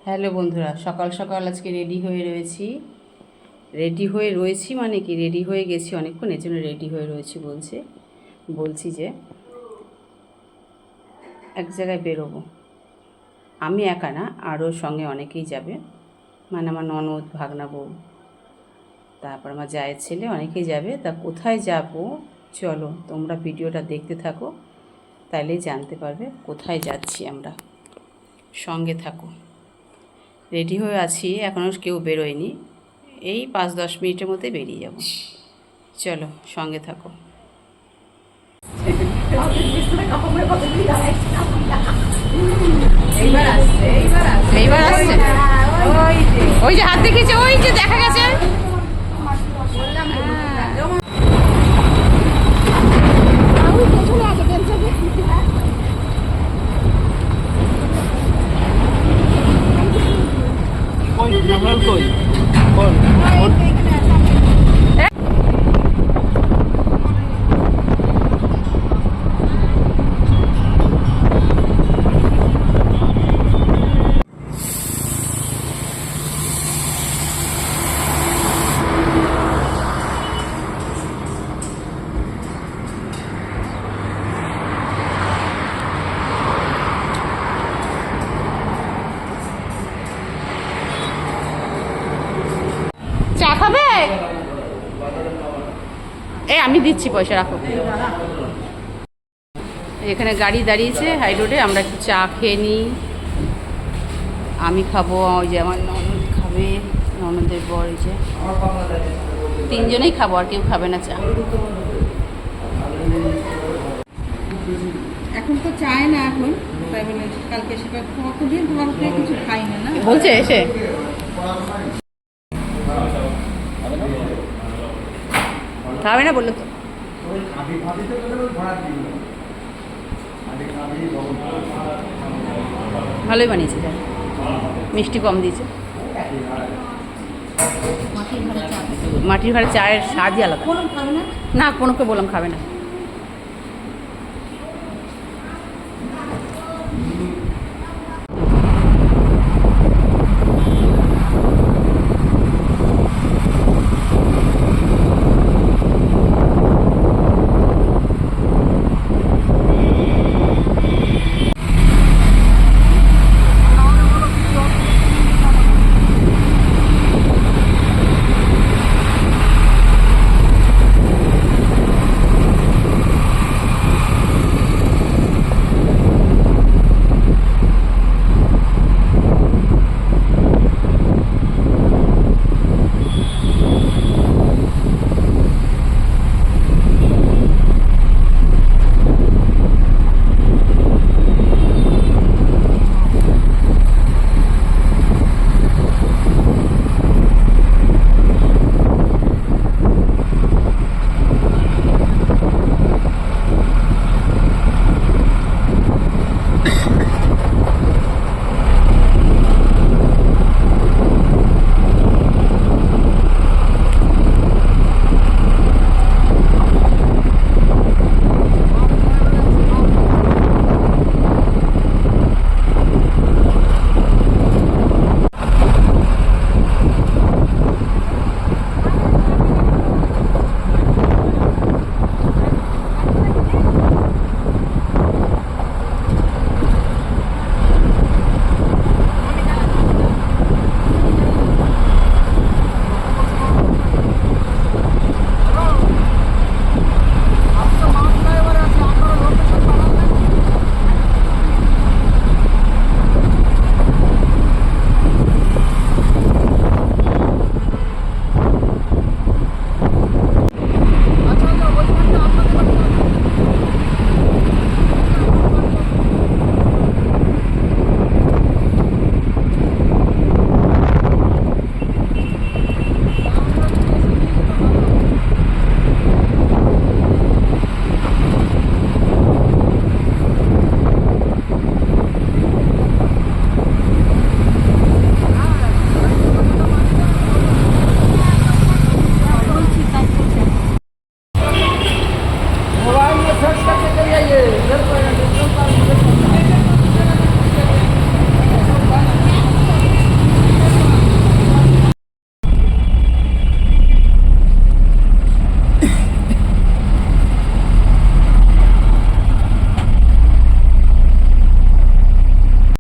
Hello বন্ধুরা, সকাল সকাল আজকে রেডি হয়ে রয়েছি মানে কি রেডি হয়ে গেছি অনেকক্ষণ, এর জন্য রেডি হয়ে রয়েছি বলছি যে এক জায়গায় বেরোবো। আমি একা না, আরও সঙ্গে অনেকেই যাবে, মানে আমার ননদ, ভাগনা বউ, তারপর আমার জায়ের ছেলে, অনেকেই যাবে। তা কোথায় যাব চলো তোমরা ভিডিওটা দেখতে থাকো, তাইলেই জানতে পারবে কোথায় যাচ্ছি আমরা। সঙ্গে থাকো। রেডি হয়ে আছি, এখনও কেউ বেরোয়নি, এই 5-10 মিনিটের মধ্যে বেরিয়ে যাব। চলো সঙ্গে থাকো। এইবার আসছে ওই যে হাত দেখিয়েছে, ওই যে দেখা গেছে। চা খাবে? আমি দিচ্ছি, পয়সা রাখো। এখানে গাড়ি দাঁড়িয়েছে হাই রোডে, আমরা একটু চা খেয়ে নিই। আমি খাবো, ওই যে আমার ননদ খাবে, ননদের বর, এই যে তিনজনেই খাবো, আর কেউ খাবে না চা। এখন তো চায় না, এখন তাই বলে কালকে সেটা কতদিন তোমার কিছু খাই না বলছে এসে খাবে না বললো তো। ভালোই বানিয়েছে, মিষ্টি কম দিয়েছে। মাটির ঘরে চায়ের স্বাদই আলাদা। না, কোনোকে বললাম খাবে না।